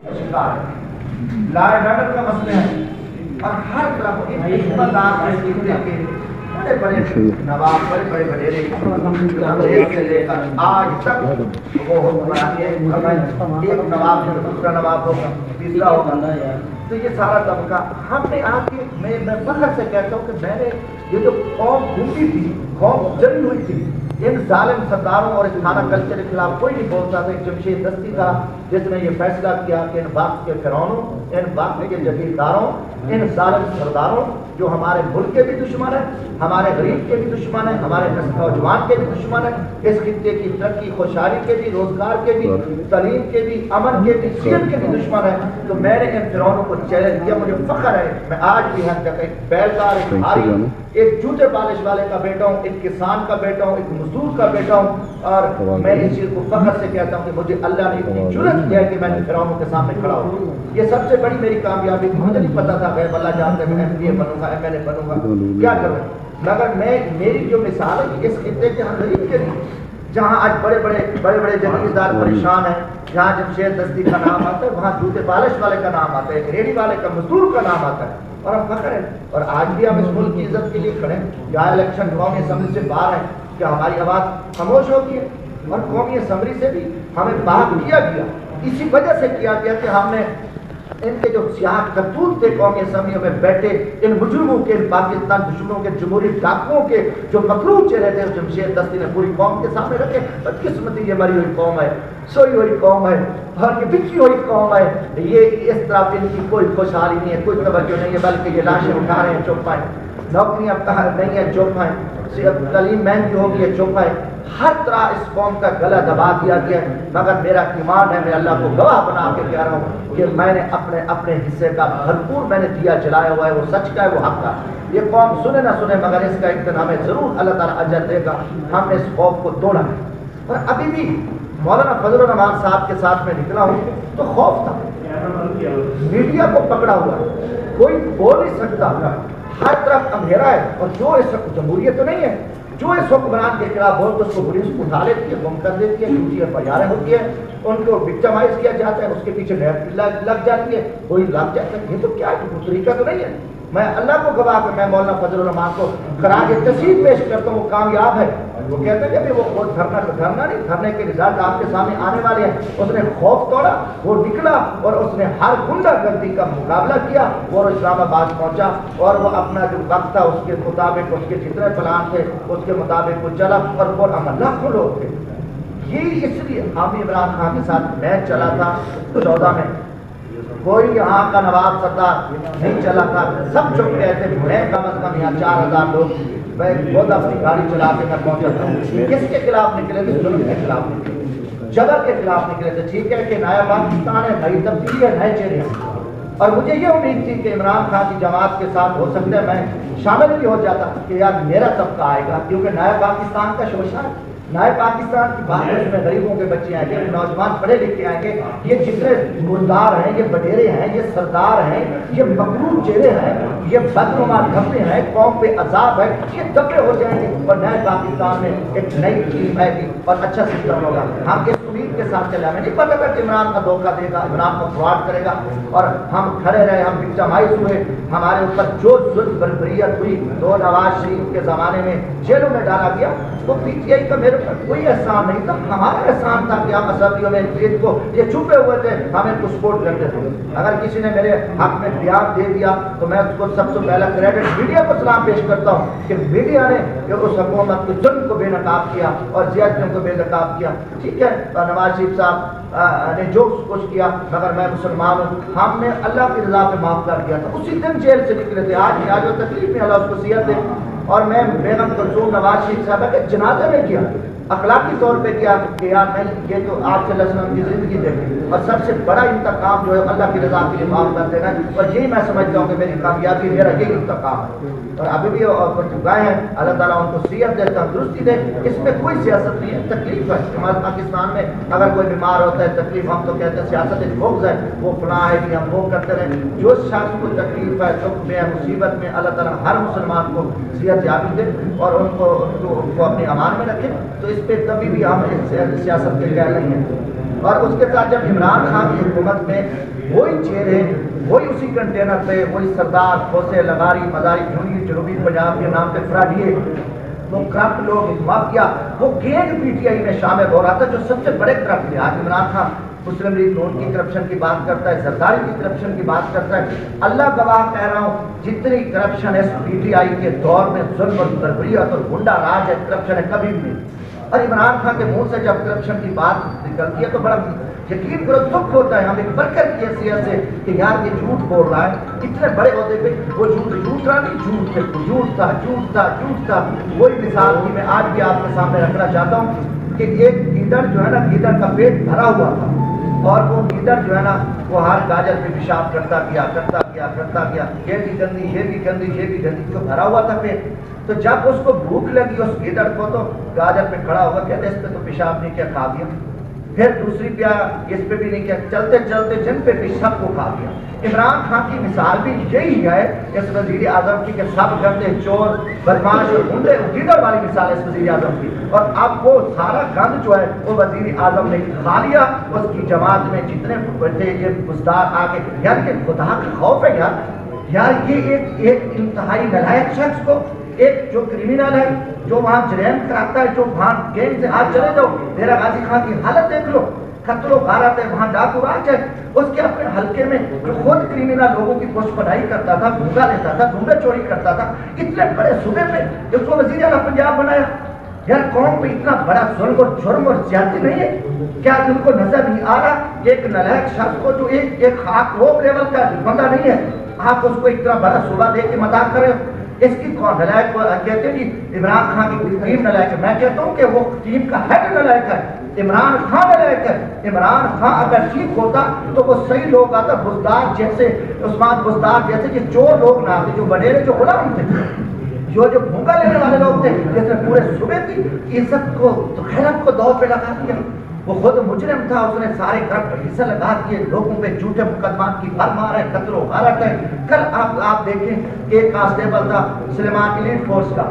شکار ہے، law and order کا مسئلہ ہے، اور ہر طرف حکمتدار کے بڑے بڑے نواب، بڑے بڑے وڈیرے انگریز سے لے کر آج تک وہ حکمران ایک نواب جو دوسرا نواب ہوگا، تیسرا ہوگا، تو یہ سارا طبقہ ہم نے آ کے میں فخر سے کہتا ہوں کہ میں نے یہ جو قوم ڈوبی تھی، قوم جلی ہوئی تھی، ان ظالم سرداروں اور اس کھانا کلچر کے خلاف کوئی نہیں بولتا تھا۔ ایک جمشید دستی تھا جس نے یہ فیصلہ کیا کہ ان وقت کے فرعونوں، ان وقت کے جگیرداروں، ان ظالم سرداروں جو ہمارے ملک کے بھی دشمن ہیں، ہمارے غریب کے بھی دشمن ہیں، ہمارے نوجوان کے بھی دشمن ہیں، اس خطے کی ترقی خوشحالی کے بھی، روزگار کے بھی، تعلیم کے بھی، امن کے بھی، صحت کے بھی دشمن ہیں۔ تو میں نے ان فرعونوں کو چیلنج کیا، مجھے فخر ہے میں آج بھی ہر جگہ ایک بیلدار، ایک بھاری، ایک جوتے پالش والے کا بیٹا ہوں، ایک کسان کا بیٹا ہوں، ایک مزدور کا بیٹا ہوں، اور میں اس چیز کو فخر سے کہتا ہوں کہ مجھے اللہ نے اتنی جرأت دیا کہ میں فرعونوں کے سامنے کھڑا ہوں۔ یہ سب سے بڑی میری کامیابی تھی۔ مجھے نہیں پتا تھا غیب اللہ جانتا ہے میں MBA بنوں گا، MLA بنوں گا، کیا کروں، مگر میری جو مثال ہے کہ اس خطے کے ہر غریب کے لیے، جہاں آج بڑے بڑے جگیردار پریشان ہیں، جہاں جمشید دستی کا نام آتا ہے، وہاں جوتے پالش والے کا نام آتا ہے، ایک ریڑھی والے کا، مزدور کا نام آتا ہے، اور ہم فخر ہیں۔ اور آج بھی ہم اس ملک کی عزت کے لیے کھڑے ہیں۔ یہاں الیکشن قومی اسمبلی سے باہر ہے کہ ہماری آواز خاموش ہوگی ہے، اور قومی اسمبلی سے بھی ہمیں باہر کیا گیا، اسی وجہ سے کیا گیا کہ ہم نے ان کے جو سیاہ کرتوت تھے قومی اسمبلیوں میں بیٹھے، ان مجرموں کے، ان پاکستان دشمنوں کے، جمہوری ڈاکوؤں کے جو مکروہ چہرے تھے، جمشید دستی نے پوری قوم کے سامنے رکھے۔ بدقسمتی یہ مری ہوئی قوم ہے، سوئی ہوئی قوم ہے، اور یہ بچھی ہوئی قوم ہے، یہ اس طرح ان کی کوئی خوشحالی نہیں ہے، کوئی توجہ نہیں ہے، بلکہ یہ لاشیں اٹھا رہے ہیں، چپ پائیں، نوکریاں نہیں ہیں، چپ پائیں، تعلیم مہنگی ہوگی ہے، چپ پائیں، ہر طرح اس قوم کا گلا دبا دیا گیا ہے۔ مگر میرا ایمان ہے، میں اللہ کو گواہ بنا کے کہہ رہا ہوں کہ میں نے اپنے حصے کا بھرپور میں نے دیا جلایا ہوا ہے، وہ سچ کا ہے، وہ حق کا ہے۔ یہ قوم سنے نہ سنے مگر اس کا ایک دن ہمیں ضرور اللہ تعالیٰ اجر دے گا۔ ہم نے اس خوف کو توڑا ہے، اور ابھی بھی مولانا فضل الرحمان صاحب کے ساتھ میں نکلا ہوں تو خوف تھا، میڈیا کو پکڑا ہوا ہے، کوئی بول نہیں سکتا، ہر طرف اندھیرا ہے، اور جو اس جمہوریت تو نہیں ہے، جو اس حکمران کے خلاف بول تو اس کو پولیس اٹھا لیتی ہے، گم کر دیتی ہے، جھوٹی FIR ہوتی ہے، ان کو وکٹمائز کیا جاتا ہے، اس کے پیچھے لگ جاتی ہے، کوئی لگ جاتا ہے۔ یہ تو کیا ہے، طریقہ تو نہیں ہے۔ میں اللہ کو گواہ کہ میں مولانا فضل الرحمان کو خراج تحسین پیش کرتا ہوں، وہ کامیاب ہے۔ وہ کہتے ہیں کہ وہ دھرنا نہیں، دھرنے کے رزلٹ آپ کے سامنے آنے والے ہیں۔ اس نے خوف توڑا، وہ نکلا، اور اس نے ہر غنڈہ گردی کا مقابلہ کیا، اور اسلام آباد پہنچا، اور وہ اپنا جو وقت تھا اس کے مطابق، اس کے جتنے پلان تھے اس کے مطابق وہ چلا، اور پرامن لاکھوں لوگ تھے۔ یہ اس لیے عامی عمران خان کے ساتھ میں چلا تھا 14 میں، کوئی یہاں کا نواب سردار نہیں چلا تھا، سب چپ گئے تھے، میں کم از کم یہاں 4000 لوگ، میں خود اپنی گاڑی چلا کے میں پہنچا تھا۔ کس کے خلاف نکلے تھے؟ ظلم کے خلاف نکلے، جبر کے خلاف نکلے تھے۔ ٹھیک ہے کہ نیا پاکستان ہے، نئی تبدیلی ہے، نئے چہرے ہیں، اور مجھے یہ امید تھی کہ عمران خان کی جماعت کے ساتھ ہو سکتا ہے میں شامل بھی ہو جاتا کہ یار میرا طبقہ آئے گا، کیونکہ نیا پاکستان کا شوشہ ہے، نئے پاکستان کی بات ہے، اس میں غریبوں کے بچے آئیں گے، نوجوان پڑھے لکھے آئیں گے، یہ جتنے مردار ہیں، یہ وڈیرے ہیں، یہ سردار ہیں، یہ مغرور چہرے ہیں، یہ بدنما دھبے ہیں، قوم پہ عذاب ہے، یہ دبے ہو جائیں گے، اور نئے پاکستان میں ایک نئی ٹیم آئے گی اور اچھا سسٹم ہوگا۔ ہم اس امید کے ساتھ چلے، ہمیں نہیں پتا کہ عمران کا دھوکہ دے گا، عمران کو فراڈ کرے گا، اور ہم کھڑے رہے، ہم وکٹمائز ہوئے، ہمارے اوپر جو ظلم بربریت ہوئی، دو نواز شریف کے زمانے میں جیلوں میں ڈالا گیا، وہ PTI کا میرے پر کوئی احسان نہیں تھا، ہمارا احسان تھا کہ ہم اسمبلیوں میں جن کو یہ چھپے ہوئے تھے ہم ان کو سپورٹ کرتے تھے۔ اگر کسی نے میرے حق میں بیان دے دیا تو میں اس کو سب سے پہلا کریڈٹ میڈیا کو سلام پیش کرتا ہوں کہ میڈیا نے اس حکومت کے ظلم کو بے نقاب کیا اور زیادتیوں کو بے نقاب کیا۔ ٹھیک ہے، نواز شریف صاحب نے جو کچھ کیا، مگر میں مسلمان ہوں، ہم نے اللہ کی رضا پہ معاف کر دیا تھا، اسی دن جیل سے نکلے تھے۔ آج وہ تکلیف میں اللہ اس کو صحت دے، اور میں بیگم کلثوم نواز شریف صاحبہ کے جنازے میں کیا، اخلاقی طور پہ کیا کہ یار نہیں، یہ تو آپ صلی اللہ علیہ وسلم کی زندگی دیکھی، اور سب سے بڑا انتقام جو ہے اللہ کی رضا کے لیے معاف کر دینا ہے، اور یہی میں سمجھتا ہوں کہ میری کامیابی میرا یہی انتقام ہے۔ اور ابھی بھی گئے ہیں، اللہ تعالیٰ ان کو صحت دے، تندرستی دے، اس میں کوئی سیاست نہیں ہے، تکلیف ہے۔ ہمارے پاکستان میں اگر کوئی بیمار ہوتا ہے تکلیف، ہم تو کہتے ہیں سیاست ایک بغض ہے، وہ فلاں ہے کہ ہم وہ کرتے رہیں۔ جو شخص کو تکلیف ہے، دکھ میں، مصیبت میں، اللہ تعالیٰ ہر مسلمان کو صحت یابی دے اور ان کو اپنے امان میں رکھے، تو اس پہ کبھی بھی ہم سیاست کے خیال نہیں ہیں۔ اور اس کے ساتھ جب عمران خان کی حکومت میں وہی چہرے وہی اسی کنٹینر پہ وہی سردار کھوسے لغاری مزاری یونی جنوبی پنجاب کے نام پہ فراڈیے وہ کرپٹ لوگ مافیا وہ گینگ پی ٹی آئی میں شامل ہو رہا تھا جو سب سے بڑے کرپٹ تھے. آج عمران خان مسلم لیگ نون کی کرپشن کی بات کرتا ہے, زرداری کی کرپشن کی بات کرتا ہے. اللہ گواہ کہہ رہا ہوں جتنی corruption us P T I کے دور میں ظلم اور بربریت اور گنڈا راج ہے کرپشن ہے کبھی بھی نہیں. اور عمران خان کے منہ سے جب کرپشن کی بات نکلتی ہے تو بڑا یقین کرو دکھ ہوتا ہے. ہم ایک برکت کی حیثیت سے کہ یار یہ جھوٹ بول رہا ہے اتنے بڑے عہدے پہ وہ جھوٹ رہا نہیں, جھوٹ تھا. وہی مثال کی میں آج بھی آپ کے سامنے رکھنا چاہتا ہوں کہ ایک گیدڑ جو ہے نا, گیدڑ کا پیٹ بھرا ہوا تھا اور وہ گیدڑ جو ہے نا وہ ہر گاجر پہ پیشاب کرتا گیا, یہ بھی گندی تو بھرا ہوا تھا پیٹ. تو جب اس کو بھوک لگی اس گیدڑ کو تو گاجر پہ کھڑا ہوا کہتے اس پہ تو پیشاب نہیں کیا, کھا گیا. پھر دوسری پہ آیا اس پہ بھی نہیں کیا, چلتے جن پہ بھی سب کو کھا گیا. عمران خان کی مثال بھی یہی ہے اس وزیر اعظم کی کہ سب گندے چور بدماش اور گنڈے گیدڑ والی مثال اس وزیر اعظم کی. اور اب وہ سارا گند جو ہے وہ وزیر اعظم نے کھا لیا. اس کی جماعت میں جتنے بڑے یہ بزدار آ کے یار یہ خدا کا خوف ہے یار یہ ایک انتہائی نالائق شخص کو ایک جو کرمینل ہے جو وہاں جرائم کراتا ہے جو وہاں گینگ سے آج چلے جاؤ ڈیرہ غازی خان کی حالت دیکھ لو, خطر و غارت ہے وہاں ڈاکو راج ہے. اس کے اپنے حلقے میں جو خود کرمینل لوگوں کی پوچھ پڑھائی کرتا تھا, بھوگا لیتا تھا, ڈھونڈے چوری کرتا تھا, اتنے بڑے صوبے پہ اس کو وزیر اعلیٰ پنجاب بنایا. یار قوم پہ اتنا بڑا ظلم اور جرم اور زیادتی نہیں ہے کیا تم کو نظر نہیں آ رہا کہ ایک نالائق شخص کو جو ایک خاک روب لیول کا بندہ نہیں ہے آپ اس کو اتنا بڑا صوبہ دے کے مذاق کرے. اس کی کون نالائق کو کہتے ہیں کہ عمران خان کی ٹیم نالائق ہے. میں کہتا ہوں کہ وہ ٹیم کا ہیڈ نالائق ہے, عمران خان نالائق ہے. عمران خان اگر ٹھیک ہوتا تو وہ صحیح لوگ آتا, بزدار جیسے عثمان بزدار جیسے کہ چور لوگ نہ آتے, جو وڈیرے جو غلام تھے, جو بھوکا لینے والے لوگ تھے, جیسے پورے صوبے کی عزت کو غیرت کو دو پہ لگا دیا. وہ خود مجرم تھا, اس نے سارے کرپٹ حصہ لگا دیے, لوگوں پہ جھوٹے مقدمات کی بھر مار ہے, قتل و غارت ہے. کل آپ دیکھیں کہ ایک کانسٹیبل تھا سلیمان ایلیٹ فورس کا,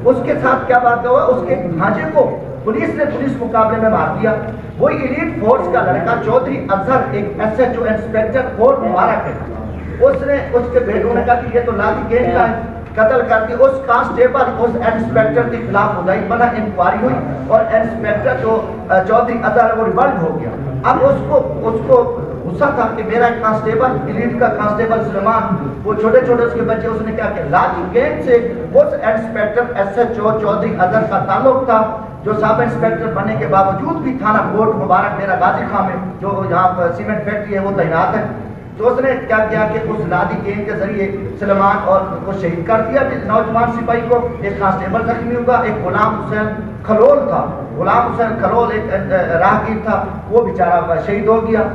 اس کے ساتھ کیا بات ہوا, اس کے بھانجے کو پولیس نے پولیس مقابلے میں مار دیا. وہی ایلیٹ فورس کا لڑکا چودھری اظہر ایک S H O inspector fort Mubarak ہے, اس نے اس کے بیٹوں نے کہا کہ یہ تو لادی گینگ کا ہے, قتل کر دی. اس کانسٹیبل اس انسپیکٹر کے خلاف خدائی بنا انکوائری ہوئی اور انسپیکٹر جو چودھری اظہر وہ ریبلڈ ہو گیا. اب اس کو غصہ تھا کہ میرا ایک کانسٹیبل ایلیٹ کا کانسٹیبل سلیمان وہ چھوٹے اس کے بچے, اس نے کیا کہ لاٹھی گینگ سے اس inspector S H O Chaudhry Azhar کا تعلق تھا جو سب انسپیکٹر بننے کے باوجود بھی تھانہ کوٹ مبارک ڈیرہ غازی خان میں جو یہاں سیمنٹ فیکٹری ہے وہ تعینات ہے. تو اس نے کیا کیا کہ اس لادی گینگ کے ذریعے سلیمان اور کو شہید کر دیا. نوجوان سپاہی کو ایک کانسٹیبل زخمی ہوا, ایک غلام حسین کھلول تھا, غلام حسین کھلول ایک راہگیر تھا, وہ بیچارہ شہید ہو گیا.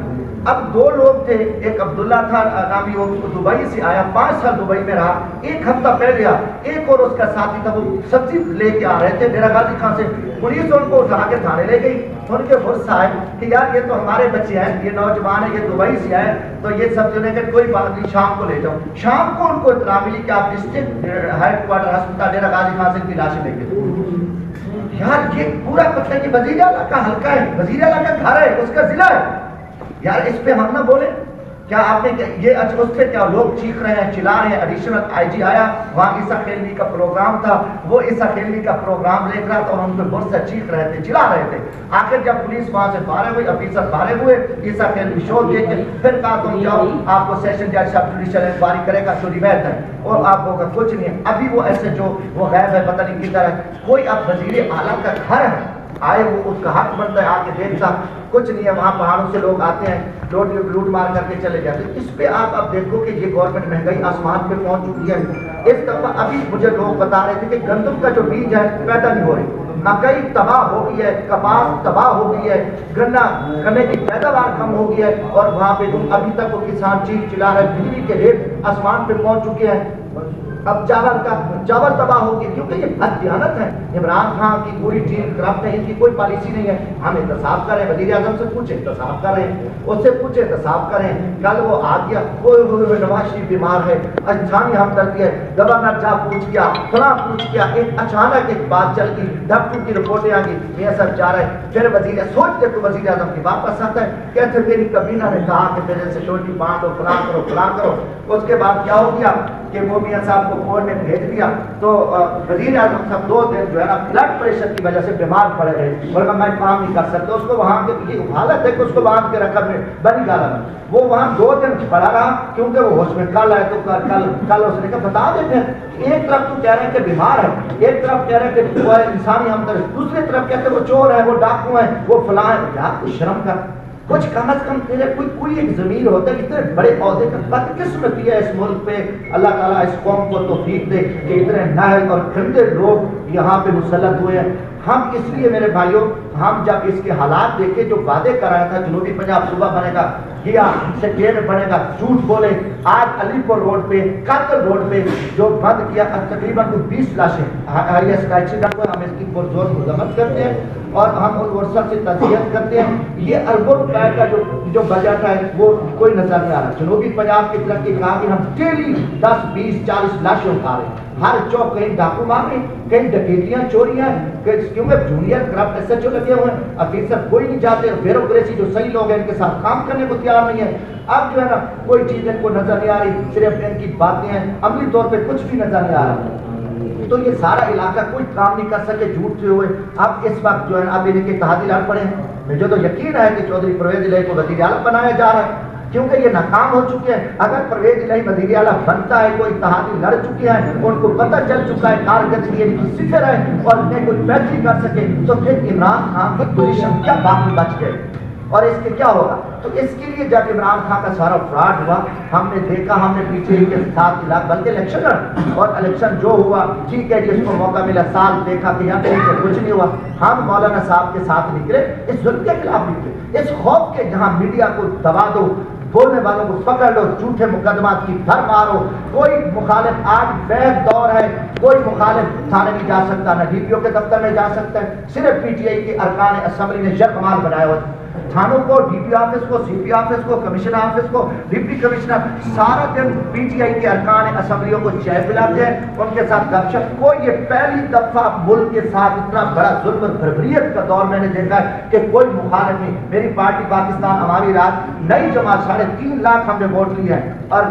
اب دو لوگ تھے, ایک عبداللہ تھا نامی, وہ دبئی سے آیا, 5 سال دبئی میں رہا, ایک ہفتہ پہلے آیا. ایک اور اس کا ساتھی تھا, وہ سبزی لے کے آ رہے تھے ڈیرہ غازی خان سے, پولیس ان کو اٹھا کے تھانے لے گئی. ان کے غصہ ہے کہ یار یہ تو ہمارے بچے ہیں, یہ نوجوان ہیں, یہ دبئی سے آئے, تو یہ سب جو نے کہ کوئی بات نہیں شام کو لے جاؤ. شام کو ان کو اطلاع ملی کہ آپ ڈسٹرکٹ ہیڈ کوارٹر ہسپتال ڈیرہ غازی خان سے ان کی لاشیں لے کے. یار یہ پورا پتہ ہے کہ وزیر اعلیٰ کا حلقہ ہے, وزیر اعلیٰ کا گھر ہے, اس کا ضلع ہے. یار اس پہ ہم نہ بولیں کیا آپ نے یہ اس پہ کیا لوگ چیخ رہے ہیں, چلا رہے ہیں. ایڈیشنل آئی جی آیا, وہاں عیسیٰ خیلوی کا پروگرام تھا, وہ عیسیٰ خیلوی کا پروگرام لے کر تو ہم پہ بہت سے چیخ رہے تھے, چلا رہے تھے. آخر جب پولیس وہاں سے فارغ ہوئی, افیسر فارغ ہوئے, عیسیٰ خیلوی شو دے کے پھر کہا تم جاؤ, آپ کو سیشن جج صاحب جوڈیشل انکوائری کرے گا, چوری ویت ہے اور آپ کو کچھ نہیں ہے. ابھی وہ ایسے جو وہ غیب ہے, پتہ نہیں کدھر ہے. کوئی اب وزیر اعلیٰ کا گھر ہے, آئے وہ اس کا حق بنتا ہے, آ کے دیکھتا کچھ نہیں ہے. وہاں پہاڑوں سے لوگ آتے ہیں, لوٹ مار کر کے چلے جاتے. اس پہ آپ اب دیکھو کہ یہ گورنمنٹ مہنگائی آسمان پہ پہنچ چکی ہے. اس دفعہ ابھی مجھے لوگ بتا رہے تھے کہ گندم کا جو بیج ہے پیدا نہیں ہو رہی, مکئی تباہ ہو گئی ہے, کپاس تباہ ہو گئی ہے, گنے کی پیداوار کم ہو گئی ہے, اور وہاں پہ ابھی تک وہ کسان چیخ چلا رہے. بجلی کے ریٹ آسمان پہ پہنچ چکے ہیں. اب چاول تباہ ہو گیا کیونکہ یہ بددیانت ہے. عمران خان کی پوری ٹیم کرپٹ ہے, ان کی کوئی پالیسی نہیں ہے. ہم احتساب کریں, وزیر اعظم سے پوچھیں احتساب کریں, اس سے پوچھیں احتساب کریں. کل وہ آ گیا کوئی نواز شریف بیمار ہے, انسانی ہمدردی ہے, گورنر جا پوچھ گیا, فلاں پوچھ گیا, ایک اچانک ایک بات چل گئی, ڈاکٹر کی رپورٹیں آ گئی, میاں صاحب جا رہے ہیں. پھر وزیر سوچتے تو وزیر اعظم کی واپس آتا ہے, کہتے میری کابینہ نے کہا کہ میرے سیکورٹی بانٹو, فلاں کرو فلاں کرو. اس کے بعد کیا ہو گیا کہ وہ میاں صاحب کو کورٹ نے بھیج دیا. تو وزیر اعظم صاحب 2 دن جو ہے نا بلڈ پریشر کی وجہ سے بیمار پڑے رہے, بولے میں کام نہیں کر سکتا. اس کو وہاں کے یہ حالت ہے کہ اس کو باندھ کے رکھا میں بنی گالا میں, وہ وہاں 2 دن پڑا رہا کیونکہ وہ ہوش میں کل ہے. تو کل اس نے کہا بتا دیتے ہیں, ایک طرف تو کہہ رہے ہیں کہ بیمار ہے, ایک طرف کہہ رہے ہیں کہ وہ انسانی ہمدرد, دوسری طرف کہتے ہیں وہ چور ہے, وہ ڈاکو ہے, وہ فلاں ہے. یار کچھ شرم کر, کچھ کم از کم تیرے کوئی ایک ضمیر ہوتا ہے. اتنے بڑے عہدے کا بدقسمتی ہے اس ملک پہ. اللہ تعالیٰ اس قوم کو توفیق دے کہ اتنے نااہل اور گندے لوگ یہاں پہ مسلط ہوئے ہیں. ہم اس لیے میرے بھائیوں, ہم جب اس کے حالات دیکھے جو وعدے کرایا تھا جنوبی پنجاب صوبہ بنے گا, گیا سیکٹر بنے گا, جھوٹ بولے. آج علی پور روڈ پہ, قاتل روڈ پہ جو بند کیا, تقریباً 20 لاشیں ہم اس کی پرزور مذمت کرتے ہیں اور ہم ان ورثہ سے تعزیت کرتے ہیں. یہ اربوں روپے کا جو بجٹ ہے وہ کوئی نظر نہیں آ رہا. جنوبی پنجاب کی ترقی کہا کہ ہم ڈیلی 10 20 40 لاشیں اٹھا رہے ہیں. ہر چوک کہیں ڈاکو مار رہے ہیں, کہیں ڈکیتیاں چوریاں, کیونکہ junior corrupt S H O لگے ہوئے ہیں, افیسر کوئی نہیں جاتے, بیوروکریسی جو صحیح لوگ ہیں ان کے ساتھ کام کرنے کو تیار نہیں ہے. اب جو ہے نا کوئی چیز ان کو نظر نہیں آ رہی, صرف ان کی باتیں ہیں, عملی طور پہ کچھ بھی نظر نہیں آ رہا. تو یہ سارا علاقہ کوئی کام نہیں کر سکے جھوٹ سے ہوئے. اب اس وقت جو ہے نا اب ان کے اتحادی لڑ پڑے ہیں. مجھے تو یقین ہے کہ چودھری پرویز الہی کو وزیر اعلیٰ بنایا جا رہا ہے کیونکہ یہ ناکام ہو چکے ہیں. اگر پرویز الہی وزیر اعلیٰ بنتا ہے, کوئی اتحادی لڑ چکے ہیں, ان کو پتہ چل چکا ہے کارکردگی ان کی صفر ہے اور انہیں کوئی فیصلہ کر سکے, تو پھر عمران خان کی پوزیشن کیا باقی بچ گئے اور اس کے کیا ہوگا. تو اس کے لیے جب عمران خان کا سارا فراڈ ہوا, ہم نے دیکھا, ہم نے پیچھے ہی کے ساتھ بلکہ الیکشن اور الیکشن جو ہوا ٹھیک ہے, جس کو موقع ملا سال دیکھا کہ یہاں پہ کچھ نہیں ہوا. ہم مولانا صاحب کے ساتھ نکلے, اس ظلم کے خلاف نکلے, اس خوف کے جہاں میڈیا کو دبا دو, بولنے والوں کو پکڑ لو, جھوٹے مقدمات کی بھر مارو. کوئی مخالف, آج بیک دور ہے, کوئی مخالف تھانے نہیں جا سکتا, نہ ڈی پی او کے دفتر میں جا سکتا ہے. صرف پی ٹی آئی کے ارکان اسمبلی نے یرغمال بنایا ہوا. تھانوں کو, ڈی پی آفس کو, سی پی آفس کو, کمیشن آفس کو, ڈپٹی کمشنر سارا دن پی ٹی آئی کے ارکان اسمبلیوں کو چائے پلاتے ہیں, ان کے ساتھ گپ شپ. کوئی یہ پہلی دفعہ ملک کے ساتھ اتنا بڑا ظلم اور بربریت کا دور میں نے دیکھا ہے کہ کوئی مخالف نہیں. میری پارٹی پاکستان عوامی راج نئی جماعت 3.5 لاکھ ہم نے ووٹ لیے ہیں اور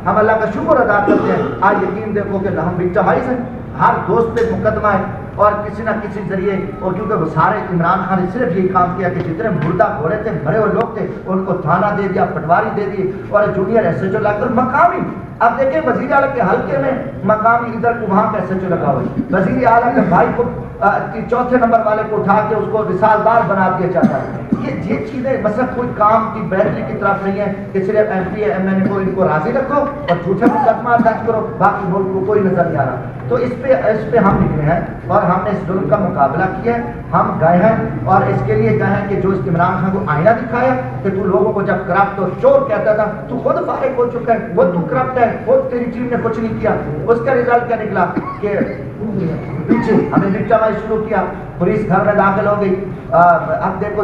ہم اللہ کا شکر ادا کرتے ہیں. آج یقین دیکھو کہ ہم وکٹمائز ہیں, ہر دوست پہ مقدمہ ہے اور کسی نہ کسی ذریعے. اور کیونکہ وہ سارے عمران خان نے صرف یہی کام کیا کہ جتنے مردہ گھوڑے تھے, مرے ہوئے لوگ تھے, ان کو تھانہ دے دیا, پٹواری دے دی اور جونیئر ایس ایچ او لا کر مقامی. اب دیکھیں وزیر اعلیٰ کے حلقے میں مقامی ادھر کو وہاں پہ ایس ایچ او لگا ہوا ہے. وزیر اعلیٰ کے بھائی کو 4تھے نمبر والے کو اٹھا کے اس کو رسالدار بنا دیا جاتا ہے. یہ چیزیں مثلا کوئی کام کی بہتری کی طرف نہیں ہے کہ صرف ایم پی ایم این اے کو ان کو راضی رکھو اور جھوٹے مقدمات درج کرو, باقی ملک کو کوئی نظر نہیں آ رہا. تو اس پہ ہم نکلے ہیں اور ہم نے اس ظلم کا مقابلہ کیا ہے. ہم گئے ہیں اور اس کے لیے گئے ہیں کہ جو اس عمران خان کو آئینہ دکھایا کہ تو لوگوں کو جب کرپٹ اور چور کہتا تھا, تو خود فارغ ہو چکا ہے, وہ تو کرپٹ ہے, خود تیری ٹیم نے کچھ نہیں کیا. اس کا رزلٹ کیا نکلا کہ پیچھے ہمیں وکٹمائز شروع کیا, پولیس گھر میں داخل ہو گئی. اب دیکھو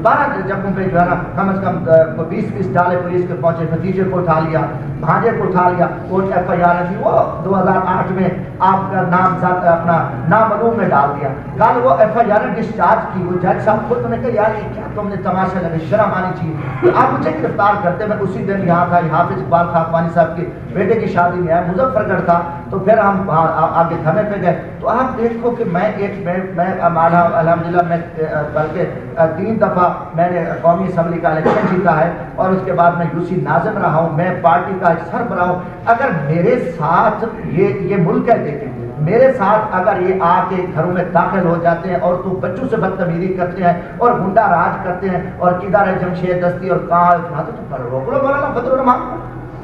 12 جگہوں پہ جو ہے نا کم از کم 20 ڈالے پولیس کے پہنچے, بھتیجے کو اٹھا لیا, بھانجے کو اٹھا لیا. کوئی ایف آئی آر تھی وہ 2008 میں آپ کا نام اپنا نامعلوم میں ڈال دیا. کل وہ ایف آئی آر ڈسچارج کی, وہ جج صاحب خود نے کہا یار یہ کیا تم نے تماشا لگے, شرم آنی چاہیے. آپ مجھے گرفتار کرتے, میں اسی دن یہاں تھا, حافظ اقبال خاقانی صاحب کے بیٹے کی شادی میں ہے, مظفر گڑھ تھا. تو پھر ہم آگے دھرنے پہ گئے. تو آپ دیکھو کہ میں الحمدللہ میں بلکہ 3 دفعہ میں نے قومی اسمبلی کا الیکشن جیتا ہے اور اس کے بعد میں یو سی ناظم رہا ہوں, میں پارٹی کا سربراہ ہوں. اگر میرے ساتھ یہ ملک ہے, دیکھیں میرے ساتھ اگر یہ آ کے گھروں میں داخل ہو جاتے ہیں اور تو بچوں سے بدتمیزی کرتے ہیں اور گنڈا راج کرتے ہیں اور کدھر ہے جمشید دستی اور کہاں تو روک لو مولانا فضل الرحمان.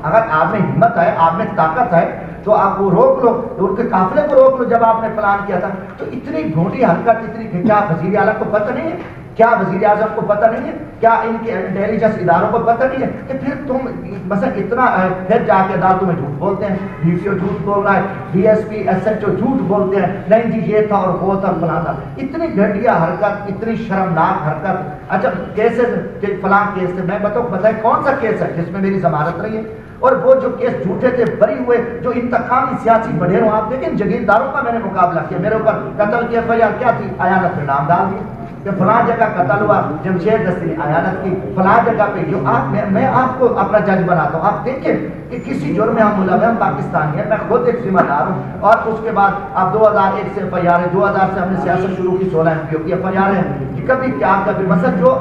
اگر آپ میں ہمت ہے, آپ میں طاقت ہے تو آپ کو روک لو, ان کے قافلے کو روک لو. جب آپ نے پلان کیا تھا تو اتنی بھونڈی حرکت, اتنی کیا وزیر اعلیٰ کو پتہ نہیں ہے کیا وزیر اعظم کو پتہ نہیں ہے؟ کیا ان کے انٹیلیجنس اداروں کو پتہ نہیں ہے؟ کہ پھر تم مثلا اتنا پھر جا کے عدالتوں میں جھوٹ بولتے ہیں، ڈی سی او جھوٹ بول رہا ہے، D S P S H O جھوٹ بولتے ہیں، نہیں جی یہ تھا اور وہ تھا فلاں تھا. اتنی گھٹیا حرکت، اتنی شرمناک حرکت. اچھا کیسز کہ فلاں کیس سے میں بتائیں کون سا کیس ہے جس میں میری ضمانت رہی ہے؟ اور وہ جو کیس جھوٹے تھے بری ہوئے، جو انتقامی سیاسی بڈھیروں، آپ دیکھیں جگیرداروں کا میں نے مقابلہ کیا، میرے اوپر قتل کی ایف آئی آر کیا تھی، ایانت میں نام ڈال دیا کہ فلاں جگہ قتل ہوا، جمشید دستی نے ایانت کی، فلاں جگہ پہ جو میں آپ کو اپنا جج بناتا ہوں. آپ دیکھیں کہ کسی جرم میں ہم ملوث ہیں، ہم پاکستانی ہیں، میں خود ایک ذمہ دار ہوں. اور اس کے بعد اب 2001 سے ایف آئی آر ہے، 2000 سے ہم نے سیاست شروع کی، 16 ایم پی او کی ایف آئی آر ہے کہ کبھی کیا کبھی مثلا جو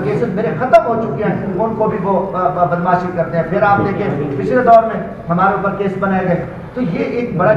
کیسز میرے ختم ہو چکے ہیں ان کو بھی وہ بدماشی کرتے ہیں. پھر آپ دیکھیں پچھلے دور میں ہمارے اوپر کیس بنائے گئے. تو یہ ایک بڑا